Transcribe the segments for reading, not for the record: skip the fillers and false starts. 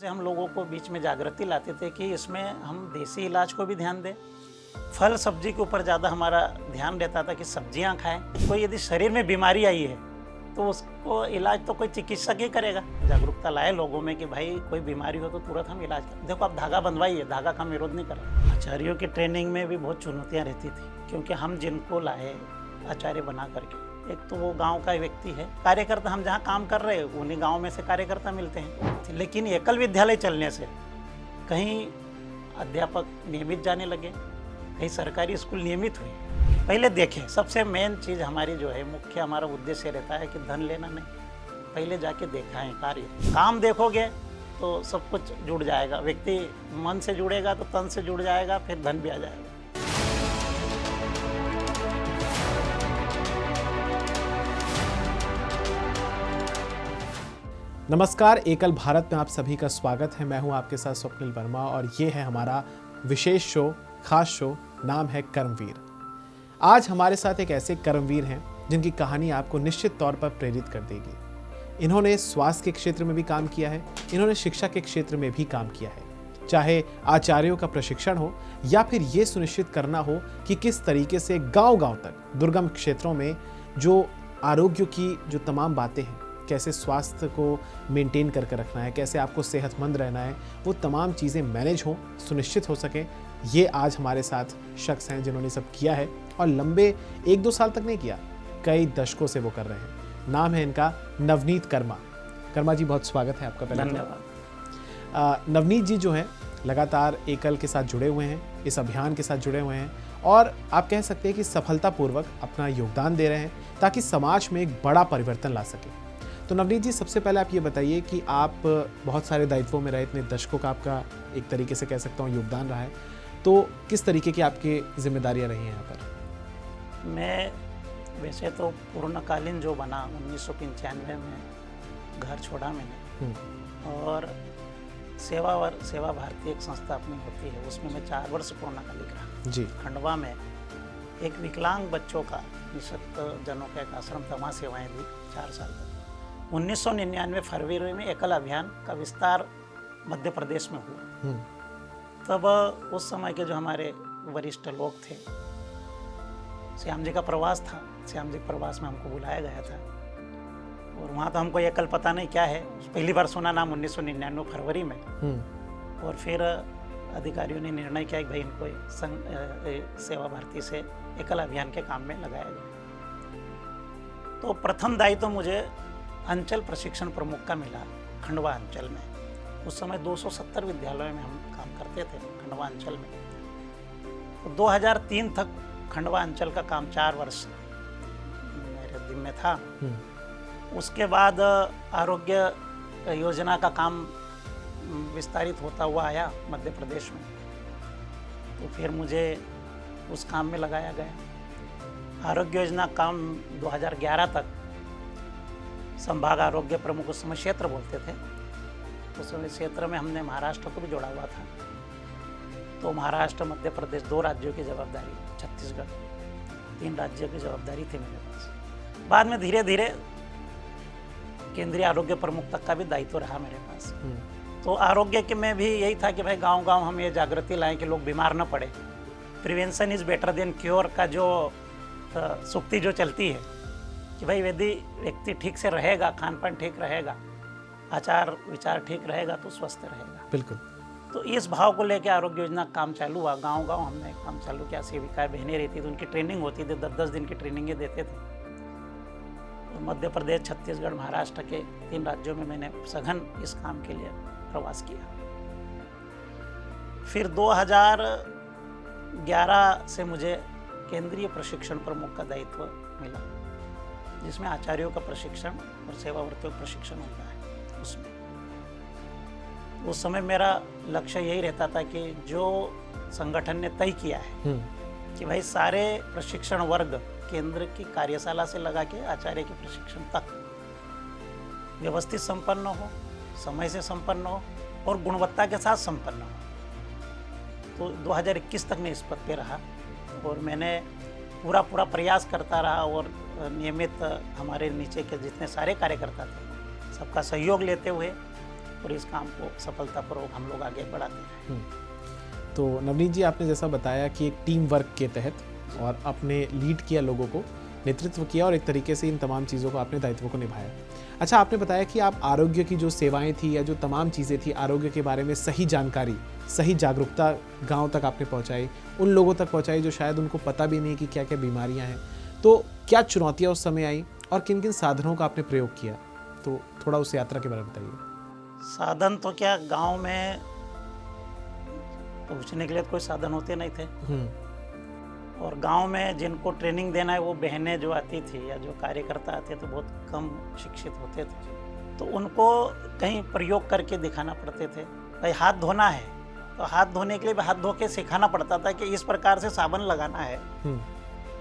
से हम लोगों को बीच में जागृति लाते थे कि इसमें हम देसी इलाज को भी ध्यान दें। फल सब्जी के ऊपर ज़्यादा हमारा ध्यान रहता था कि सब्जियां खाएं। कोई यदि शरीर में बीमारी आई है तो उसको इलाज तो कोई चिकित्सक ही करेगा। जागरूकता लाए लोगों में कि भाई कोई बीमारी हो तो तुरंत हम इलाज करें। देखो आप धागा बंधवाइए, धागा का हम विरोध नहीं कर रहे। आचार्यों की ट्रेनिंग में भी बहुत चुनौतियाँ रहती थी, क्योंकि हम जिनको लाए आचार्य बना करके, एक तो वो गांव का व्यक्ति है, कार्यकर्ता हम जहाँ काम कर रहे हैं उन्हीं गांव में से कार्यकर्ता मिलते हैं। लेकिन एकल विद्यालय चलने से कहीं अध्यापक नियमित जाने लगे, कहीं सरकारी स्कूल नियमित हुए। पहले देखें, सबसे मेन चीज़ हमारी जो है, मुख्य हमारा उद्देश्य रहता है कि धन लेना नहीं, पहले जाके देखा है कार्य। काम देखोगे तो सब कुछ जुड़ जाएगा। व्यक्ति मन से जुड़ेगा तो तन से जुड़ जाएगा, फिर धन भी आ जाएगा। नमस्कार, एकल भारत में आप सभी का स्वागत है। मैं हूं आपके साथ स्वप्निल वर्मा और ये है हमारा विशेष शो, खास शो, नाम है कर्मवीर। आज हमारे साथ एक ऐसे कर्मवीर हैं जिनकी कहानी आपको निश्चित तौर पर प्रेरित कर देगी। इन्होंने स्वास्थ्य के क्षेत्र में भी काम किया है, इन्होंने शिक्षा के क्षेत्र में भी काम किया है। चाहे आचार्यों का प्रशिक्षण हो या फिर ये सुनिश्चित करना हो कि किस तरीके से गांव-गांव तक दुर्गम क्षेत्रों में जो आरोग्य की जो तमाम बातें हैं, कैसे स्वास्थ्य को मेंटेन करके रखना है, कैसे आपको सेहतमंद रहना है, वो तमाम चीज़ें मैनेज हों, सुनिश्चित हो सकें, ये आज हमारे साथ शख्स हैं जिन्होंने सब किया है और लंबे 1-2 साल तक नहीं किया, कई दशकों से वो कर रहे हैं। नाम है इनका नवनीत कर्मा। कर्मा जी, बहुत स्वागत है आपका। पहले धन्यवाद। नवनीत जी जो हैं लगातार एकल के साथ जुड़े हुए हैं, इस अभियान के साथ जुड़े हुए हैं और आप कह सकते हैं कि सफलतापूर्वक अपना योगदान दे रहे हैं ताकि समाज में एक बड़ा परिवर्तन ला सके। तो नवनीत जी, सबसे पहले आप ये बताइए कि आप बहुत सारे दायित्वों में रहे, इतने दशकों का आपका एक तरीके से कह सकता हूँ योगदान रहा है, तो किस तरीके की आपकी जिम्मेदारियां रही हैं यहाँ पर? मैं वैसे तो पूर्णकालीन जो बना 1995 में घर छोड़ा मैंने, और सेवा भारती एक संस्था अपनी होती है, उसमें मैं 4 वर्ष पूर्णकालिक रहा जी। खंडवा में एक विकलांग बच्चों का, निःशक्त जनों का एक आश्रम था, वहाँ सेवाएँ दी 4 साल तक। 1999 फरवरी में एकल अभियान का विस्तार मध्य प्रदेश में हुआ। तब उस समय के जो हमारे वरिष्ठ लोग थे, श्याम जी का प्रवास था, श्याम जी के प्रवास में हमको बुलाया गया था और वहाँ तो हमको एकल पता नहीं क्या है, पहली बार सुना नाम 1999 फरवरी में। और फिर अधिकारियों ने निर्णय किया कि भाई इनको सेवा भारती से एकल अभियान के काम में लगाया गया। तो प्रथम दायित्व तो मुझे अंचल प्रशिक्षण प्रमुख का मिला खंडवा अंचल में। उस समय 270 विद्यालयों में हम काम करते थे खंडवा अंचल में। तो 2003 तक खंडवा अंचल का काम 4 वर्ष मेरे दिन में था। उसके बाद आरोग्य योजना का काम विस्तारित होता हुआ आया मध्य प्रदेश में, तो फिर मुझे उस काम में लगाया गया। आरोग्य योजना काम 2011 तक संभाग आरोग्य प्रमुख, उस समय क्षेत्र बोलते थे, उस समय क्षेत्र में हमने महाराष्ट्र को भी जोड़ा हुआ था। तो महाराष्ट्र, मध्य प्रदेश, 2 राज्यों की जवाबदारी, छत्तीसगढ़, 3 राज्यों की जवाबदारी थी मेरे पास। बाद में धीरे धीरे केंद्रीय आरोग्य प्रमुख तक का भी दायित्व रहा मेरे पास। तो आरोग्य के में भी यही था कि भाई गांव-गांव हम ये जागृति लाएं कि लोग बीमार न पड़े। Prevention is better than cure का जो सूक्ति जो चलती है कि भाई यदि व्यक्ति ठीक से रहेगा, खान पान ठीक रहेगा, आचार विचार ठीक रहेगा तो स्वस्थ रहेगा। बिल्कुल। तो इस भाव को लेकर आरोग्य योजना काम चालू हुआ। गांव-गांव हमने काम चालू किया। सेविकाएं बहनें रहती थी, उनकी ट्रेनिंग होती थी, 10-10 दिन की ट्रेनिंगें देते थे। तो मध्य प्रदेश, छत्तीसगढ़, महाराष्ट्र के 3 राज्यों में मैंने सघन इस काम के लिए प्रवास किया। फिर 2011 से मुझे केंद्रीय प्रशिक्षण प्रमुख का दायित्व मिला, जिसमें आचार्यों का प्रशिक्षण और सेवावर्तियों का प्रशिक्षण होता है। उसमें उस समय मेरा लक्ष्य यही रहता था कि जो संगठन ने तय किया है कि भाई सारे प्रशिक्षण वर्ग केंद्र की कार्यशाला से लगा के आचार्य के प्रशिक्षण तक व्यवस्थित संपन्न हो, समय से संपन्न हो और गुणवत्ता के साथ संपन्न हो। तो 2021 तक मैं इस पद पे रहा और मैंने पूरा प्रयास करता रहा और नियमित हमारे नीचे के जितने सारे कार्यकर्ता थे सबका सहयोग लेते हुए और इस काम को सफलतापूर्वक हम लोग आगे बढ़ाते हैं। तो नवनीत जी, आपने जैसा बताया कि एक टीम वर्क के तहत और आपने लीड किया, लोगों को नेतृत्व किया और एक तरीके से इन तमाम चीज़ों को आपने दायित्वों को निभाया। अच्छा, आपने बताया कि आप आरोग्य की जो सेवाएं थी या जो तमाम चीज़ें थी आरोग्य के बारे में सही जानकारी, सही जागरूकता गांव तक आपने पहुंचाई, उन लोगों तक पहुंचाई जो शायद उनको पता भी नहीं कि क्या क्या बीमारियां हैं। तो क्या चुनौतियां उस समय आई और किन किन साधनों का आपने प्रयोग किया? तो थोड़ा उस यात्रा के बारे में बताइए। साधन तो क्या, गांव में पहुंचने के लिए कोई साधन होते नहीं थे, और गांव में जिनको ट्रेनिंग देना है वो बहनें जो आती थी या जो कार्यकर्ता आते तो बहुत कम शिक्षित होते थे, तो उनको कहीं प्रयोग करके दिखाना पड़ते थे। भाई हाथ धोना है तो हाथ धोने के लिए भी हाथ धो के सिखाना पड़ता था कि इस प्रकार से साबुन लगाना है,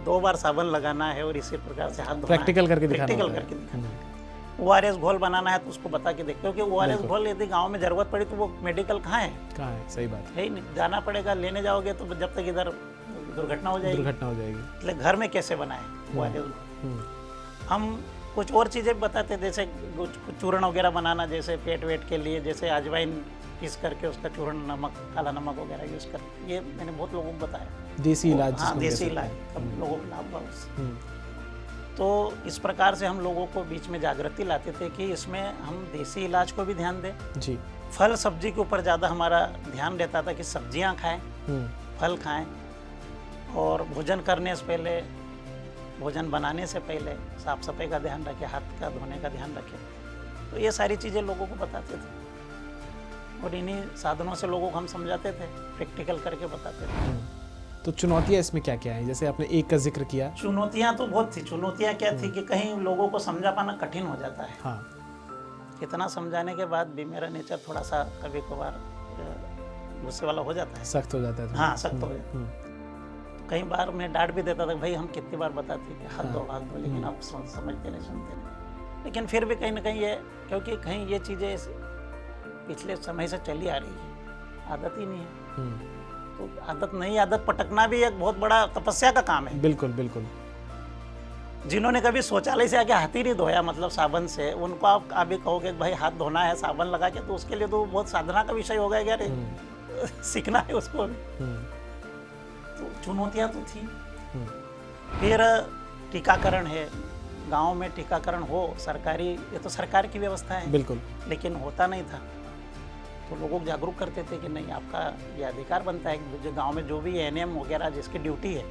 2 बार साबुन लगाना है और इसी प्रकार से हाथ धोना है। प्रैक्टिकल करके दिखाना है। ORS घोल बनाना है तो उसको बता के देखते हो कि ORS घोल यदि गांव में जरूरत पड़ी तो वो मेडिकल कहाँ है? सही बात है ही नहीं, जाना पड़ेगा, लेने जाओगे तो जब तक इधर दुर्घटना हो जाएगी। इसलिए घर में कैसे बनाए ORS। हम कुछ और चीज़ें बताते, जैसे कुछ चूर्ण वगैरह बनाना, जैसे पेट वेट के लिए, जैसे अजवाइन पीस करके उसका चूर्ण, नमक, काला नमक वगैरह यूज़ कर, ये मैंने बहुत लोगों को बताया। देसी इलाज। हाँ, देसी इलाज, सब लोगों को लाभ हुआ उससे। तो इस प्रकार से हम लोगों को बीच में जागृति लाते थे कि इसमें हम देसी इलाज को भी ध्यान दें जी। फल सब्जी के ऊपर ज़्यादा हमारा ध्यान रहता था कि सब्जियां खाएं, फल खाएं, और भोजन करने से पहले, भोजन बनाने से पहले साफ सफाई का ध्यान रखें, हाथ का धोने का ध्यान रखें। तो ये सारी चीज़ें लोगों को बताते थे और इन्हीं साधनों से लोगों को हम समझाते थे, प्रैक्टिकल करके बताते थे। तो चुनौतियाँ इसमें क्या क्या हैं? जैसे आपने एक का जिक्र किया। चुनौतियाँ तो बहुत थी। चुनौतियाँ क्या थी कि कहीं लोगों को समझा पाना कठिन हो जाता है। हाँ। कितना समझाने के बाद भी मेरा नेचर थोड़ा सा कभी कभार गुस्से वाला हो जाता है, सख्त हो जाता है। हाँ, सख्त हो जाता है। कई बार मैं डांट भी देता था, भाई हम कितनी बार बताते कि हाथ दो, लेकिन आप समझते नहीं, सुनते नहीं। लेकिन फिर भी कहीं ना कहीं ये, क्योंकि कहीं ये चीज़ें पिछले समय से चली आ रही है, आदत ही नहीं है। तो आदत नहीं, आदत पटकना भी एक बहुत बड़ा तपस्या का काम है। बिल्कुल बिल्कुल। जिन्होंने कभी शौचालय से आके हाथ ही नहीं धोया, मतलब साबुन से, उनको आप अभी कहोगे भाई हाथ धोना है साबुन लगा के, तो उसके लिए तो बहुत साधना का विषय हो गया यार, सीखना है उसको भी। तो चुनौतियाँ तो थी। फिर टीकाकरण है, गांव में टीकाकरण हो, सरकारी, ये तो सरकार की व्यवस्था है, बिल्कुल, लेकिन होता नहीं था। तो लोगों को जागरूक करते थे कि नहीं, आपका ये अधिकार बनता है कि जो गांव में जो भी एएनएम वगैरह जिसकी ड्यूटी है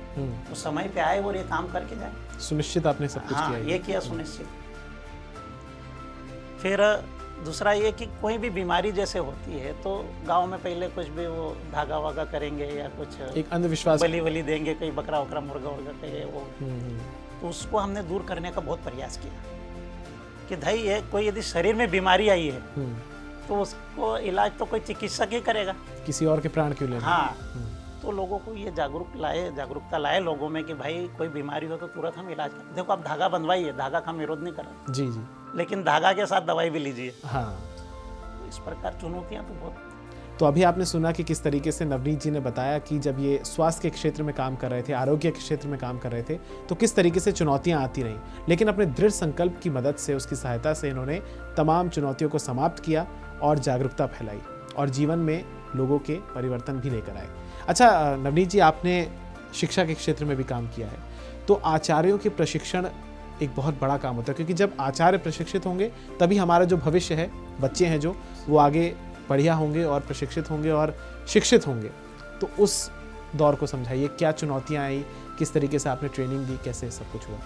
वो समय पे आए और ये काम करके जाए। सुनिश्चित आपने सब कुछ किया। ये किया सुनिश्चित। फिर दूसरा ये कि कोई भी बीमारी जैसे होती है तो गांव में पहले कुछ भी वो धागा वागा करेंगे या कुछ एक अंधविश्वास, बलि वली देंगे, कोई बकरा वकरा मुर्गा उर्गा कहेंगे वो, तो उसको हमने दूर करने का बहुत प्रयास किया कि भाई ये कोई यदि शरीर में बीमारी आई है तो उसको इलाज तो कोई चिकित्सक ही करेगा, किसी और के प्राण क्यों लेना। हाँ, तो लोगों को ये जागरूकता लाए लोगों में कि भाई कोई बीमारी हो तो तुरंत हम इलाज करें। देखो आप धागा बंधवाइए, धागा का हम विरोध नहीं कर रहे, जी जी, लेकिन धागा के साथ दवाई भी लीजिए। हाँ, तो इस प्रकार चुनौतियाँ तो बहुत। तो अभी आपने सुना कि किस तरीके से नवनीत जी ने बताया कि जब ये स्वास्थ्य के क्षेत्र में काम कर रहे थे, आरोग्य के क्षेत्र में काम कर रहे थे, तो किस तरीके से चुनौतियां आती रहीं, लेकिन अपने दृढ़ संकल्प की मदद से, उसकी सहायता से इन्होंने तमाम चुनौतियों को समाप्त किया और जागरूकता फैलाई और जीवन में लोगों के परिवर्तन भी लेकर आए। अच्छा नवनीत जी, आपने शिक्षा के क्षेत्र में भी काम किया है, तो आचार्यों के प्रशिक्षण एक बहुत बड़ा काम होता है, क्योंकि जब आचार्य प्रशिक्षित होंगे तभी हमारा जो भविष्य है, बच्चे हैं जो, वो आगे बढ़िया होंगे और प्रशिक्षित होंगे और शिक्षित होंगे। तो उस दौर को समझाइए, क्या चुनौतियाँ आई, किस तरीके से आपने ट्रेनिंग दी, कैसे सब कुछ हुआ?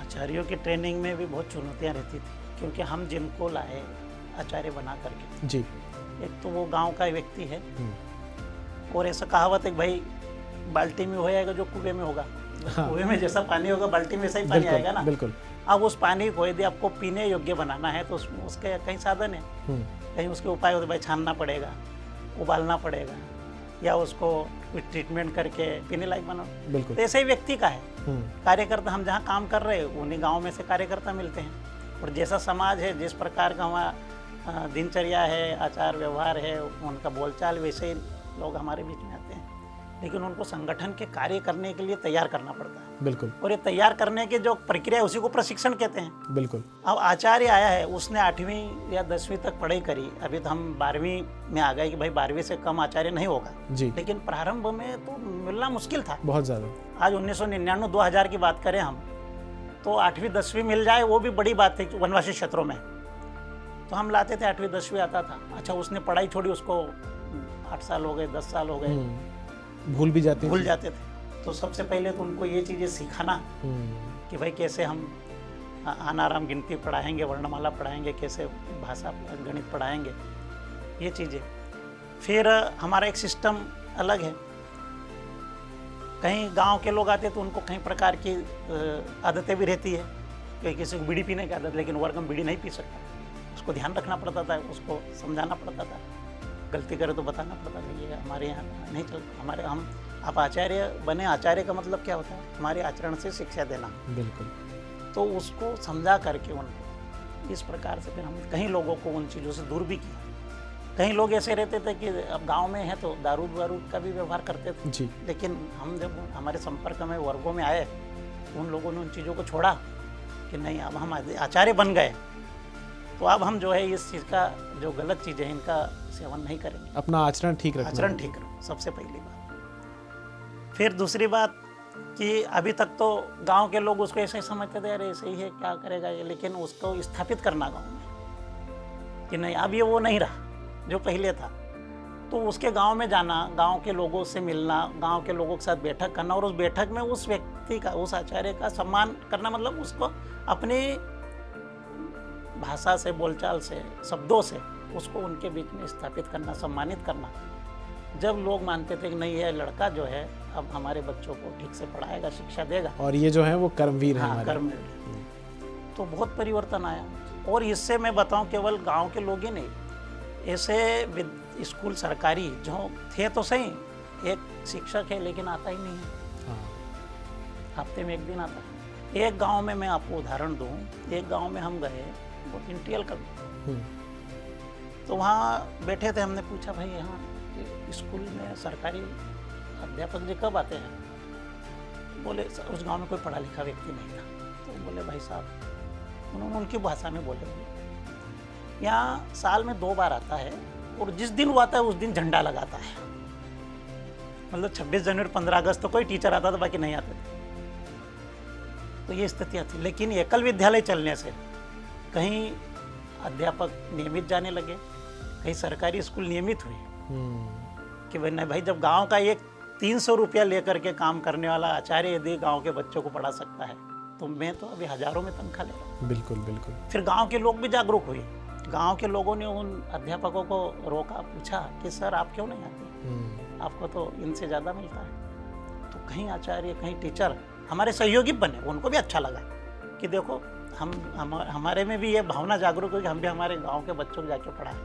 आचार्यों की ट्रेनिंग में भी बहुत चुनौतियाँ रहती थी, क्योंकि हम जिनको लाए आचार्य बना करके जी, एक तो वो गांव का व्यक्ति है, और ऐसा कहावत है भाई बाल्टी में हो जाएगा जो कुएं में होगा। हाँ। कुएं में जैसा पानी होगा बाल्टी में वैसा ही पानी आएगा ना। बिल्कुल। अब उस पानी को यदि आपको पीने योग्य बनाना है तो उसके कई साधन है, कहीं उसके उपाय होते, भाई छानना पड़ेगा, उबालना पड़ेगा, या उसको कुछ ट्रीटमेंट करके पीने लायक बनाना। बिल्कुल। तो ऐसे ही व्यक्ति का है कार्यकर्ता। हम जहाँ काम कर रहे हैं उन्हीं गाँव में से कार्यकर्ता मिलते हैं, और जैसा समाज है, जिस प्रकार का हमारा दिनचर्या है, आचार व्यवहार है, उनका बोलचाल, वैसे ही लोग हमारे बीच में आते हैं। लेकिन उनको संगठन के कार्य करने के लिए तैयार करना पड़ता है। बिल्कुल और ये तैयार करने की जो प्रक्रिया है उसी को प्रशिक्षण कहते हैं। बिल्कुल। अब आचार्य आया है, उसने 8वीं या 10वीं तक पढ़ाई करी, अभी तो हम 12वीं में आ गए कि भाई 12वीं से कम आचार्य नहीं होगा जी, लेकिन प्रारंभ में तो मिलना मुश्किल था। बहुत ज़्यादा। आज 1999-2000 की बात करें हम, तो 8वीं 10वीं मिल जाए वो भी बड़ी बात थी वनवासी क्षेत्रों में। तो हम लाते थे, 8वीं 10वीं आता था। अच्छा, उसने पढ़ाई छोड़ी, उसको 8 साल हो गए, 10 साल हो गए, भूल भी जाते भूल जाते थे। तो सबसे पहले तो उनको ये चीज़ें सिखाना कि भाई कैसे हम अनाराम गिनती पढ़ाएंगे, वर्णमाला पढ़ाएंगे, कैसे भाषा गणित पढ़ाएंगे, ये चीज़ें। फिर हमारा एक सिस्टम अलग है। कहीं गांव के लोग आते तो उनको कई प्रकार की आदतें भी रहती है, कि किसी को बीड़ी पीने की आदत, लेकिन वर्ग में बीड़ी नहीं पी सकता, उसको ध्यान रखना पड़ता था, उसको समझाना पड़ता था, गलती करे तो बताना पड़ता था, ये हमारे यहाँ नहीं चलता। हमारे हम आप आचार्य बने, आचार्य का मतलब क्या होता है? हमारे आचरण से शिक्षा देना। बिल्कुल। तो उसको समझा करके उनको इस प्रकार से फिर हम कई लोगों को उन चीज़ों से दूर भी किया। कई लोग ऐसे रहते थे कि अब गांव में है तो दारू वारू का भी व्यवहार करते थे जी, लेकिन हम जब हमारे संपर्क में वर्गों में आए तो उन लोगों ने उन चीज़ों को छोड़ा कि नहीं, अब हम आचार्य बन गए तो अब हम जो है इस चीज़ का जो गलत चीज़ें हैं इनका सेवन नहीं करेंगे। अपना आचरण ठीक रखना। आचरण ठीक रखो, सबसे पहली बात। फिर दूसरी बात कि अभी तक तो गांव के लोग उसको ऐसे ही समझते थे, अरे ऐसे ही है, क्या करेगा ये, लेकिन उसको स्थापित करना गांव में कि नहीं, अब ये वो नहीं रहा जो पहले था। तो उसके गांव में जाना, गांव के लोगों से मिलना, गांव के लोगों के साथ बैठक करना और उस बैठक में उस व्यक्ति का, उस आचार्य का सम्मान करना, मतलब उसको अपनी भाषा से, बोलचाल से, शब्दों से उसको उनके बीच में स्थापित करना, सम्मानित करना। जब लोग मानते थे कि नहीं, ये लड़का जो है अब हमारे बच्चों को ठीक से पढ़ाएगा, शिक्षा देगा, और ये जो है वो कर्मवीर है। हाँ, कर्मवीर, तो बहुत परिवर्तन आया। और इससे मैं बताऊं, केवल गांव के लोग ही नहीं, ऐसे स्कूल सरकारी जो थे तो सही, एक शिक्षक है लेकिन आता ही नहीं है, हफ्ते में एक दिन आता है। एक गांव में मैं आपको उदाहरण दूं, एक गांव में हम गए, वो इंटीरियर कर, तो वहाँ बैठे थे, हमने पूछा भाई यहाँ स्कूल में सरकारी अध्यापक जी कब आते हैं? बोले उस गांव में कोई पढ़ा लिखा व्यक्ति नहीं था। तो बोले भाई साहब, उन्होंने उनकी भाषा में बोले, यहाँ साल में 2 बार आता है और जिस दिन वो आता है उस दिन झंडा लगाता है, मतलब 26 जनवरी 15 अगस्त तो कोई टीचर आता था, बाकी नहीं आते थे। तो ये स्थितियाँ थी। लेकिन एकल विद्यालय चलने से कहीं अध्यापक नियमित जाने लगे, कहीं सरकारी स्कूल नियमित हुए कि भाई नहीं भाई, जब गांव का एक 300 रुपया लेकर के काम करने वाला आचार्य यदि गांव के बच्चों को पढ़ा सकता है तो मैं तो अभी हजारों में तनख्वाह ले रहा हूँ। बिल्कुल बिल्कुल। फिर गांव के लोग भी जागरूक हुए। गांव के लोगों ने उन अध्यापकों को रोका, पूछा कि सर आप क्यों नहीं आते, आपको तो इनसे ज़्यादा मिलता है। तो कहीं आचार्य, कहीं टीचर हमारे सहयोगी बने, उनको भी अच्छा लगा कि देखो हमारे में भी ये भावना जागरूक हुई कि हम भी हमारे गांव के बच्चों को जाके पढ़ाएं।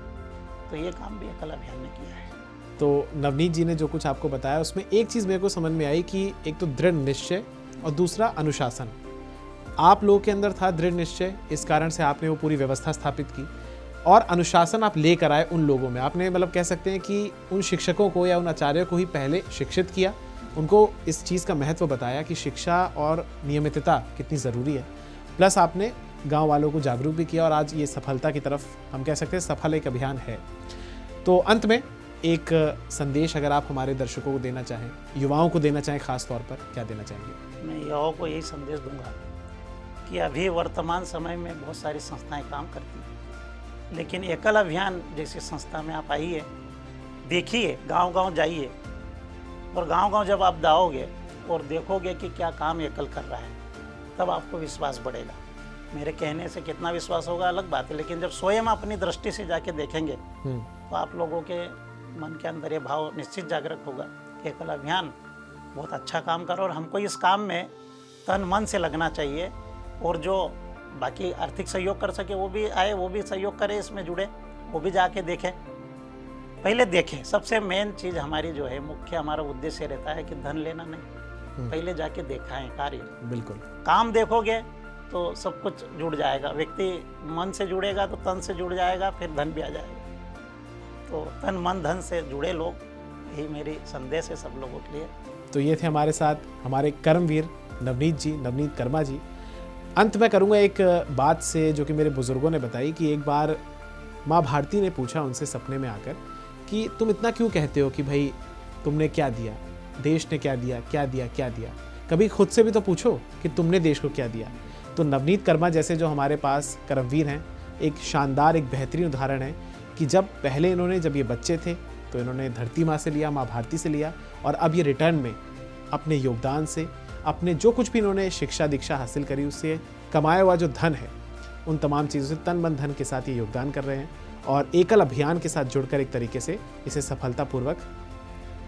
तो ये काम भी एकल अभियान ने किया है। तो नवनीत जी ने जो कुछ आपको बताया उसमें एक चीज़ मेरे को समझ में आई कि एक तो दृढ़ निश्चय और दूसरा अनुशासन। आप लोगों के अंदर था दृढ़ निश्चय, इस कारण से आपने वो पूरी व्यवस्था स्थापित की, और अनुशासन आप लेकर आए उन लोगों में। आपने मतलब कह सकते हैं कि उन शिक्षकों को या उन आचार्यों को ही पहले शिक्षित किया, उनको इस चीज़ का महत्व बताया कि शिक्षा और नियमितता कितनी ज़रूरी है, प्लस आपने गांव वालों को जागरूक भी किया और आज ये सफलता की तरफ हम कह सकते हैं सफल एक अभियान है। तो अंत में एक संदेश अगर आप हमारे दर्शकों को देना चाहें, युवाओं को देना चाहें, खास तौर पर क्या देना चाहेंगे? मैं युवाओं को यही संदेश दूंगा कि अभी वर्तमान समय में बहुत सारी संस्थाएं काम करती हैं, लेकिन एकल अभियान जैसी संस्था में आप आइए, देखिए, गांव-गांव जाइए, और गांव-गांव जब आप जाओगे और देखोगे कि क्या काम एकल कर रहा है, तब आपको विश्वास बढ़ेगा। मेरे कहने से कितना विश्वास होगा अलग बात है, लेकिन जब स्वयं अपनी दृष्टि से जाके देखेंगे तो आप लोगों के मन के अंदर ये भाव निश्चित जागृत होगा कि एकल अभियान बहुत अच्छा काम कर रहा है और हमको इस काम में तन मन से लगना चाहिए। और जो बाकी आर्थिक सहयोग कर सके वो भी आए, वो भी सहयोग करे, इसमें जुड़े, वो भी जाके देखें, पहले देखें। सबसे मेन चीज़ हमारी जो है, मुख्य हमारा उद्देश्य रहता है कि धन लेना नहीं, पहले जाके दिखाएं कार्य। बिल्कुल। काम देखोगे तो सब कुछ जुड़ जाएगा, व्यक्ति मन से जुड़ेगा तो तन से जुड़ जाएगा, फिर धन भी आ जाएगा। तो तन मन धन से जुड़े लोग यही मेरी संदेश है सब लोगों के लिए। तो ये थे हमारे साथ हमारे कर्मवीर नवनीत जी, नवनीत कर्मा जी। अंत में करूँगा एक बात से जो कि मेरे बुज़ुर्गों ने बताई कि एक बार माँ भारती ने पूछा उनसे सपने में आकर कि तुम इतना क्यों कहते हो कि भाई तुमने क्या दिया, देश ने क्या दिया, क्या दिया, क्या दिया। कभी खुद से भी तो पूछो कि तुमने देश को क्या दिया। तो नवनीत कर्मा जैसे जो हमारे पास कर्मवीर हैं, एक शानदार, एक बेहतरीन उदाहरण है कि जब ये बच्चे थे तो इन्होंने धरती माँ से लिया, माँ भारती से लिया, और अब ये रिटर्न में अपने योगदान से, अपने जो कुछ भी इन्होंने शिक्षा दीक्षा हासिल करी उससे कमाया हुआ जो धन है, उन तमाम चीज़ों से तन मन धन के साथ ये योगदान कर रहे हैं और एकल अभियान के साथ जुड़कर एक तरीके से इसे सफलतापूर्वक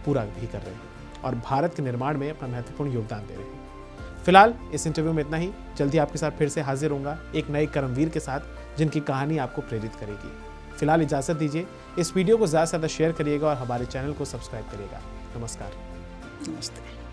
पूरा भी कर रहे हैं और भारत के निर्माण में अपना महत्वपूर्ण योगदान दे रहे हैं। फिलहाल इस इंटरव्यू में इतना ही। जल्दी आपके साथ फिर से हाजिर होऊंगा एक नए कर्मवीर के साथ जिनकी कहानी आपको प्रेरित करेगी। फिलहाल इजाज़त दीजिए। इस वीडियो को ज़्यादा से ज़्यादा शेयर करिएगा और हमारे चैनल को सब्सक्राइब करिएगा। नमस्कार। नमस्ते।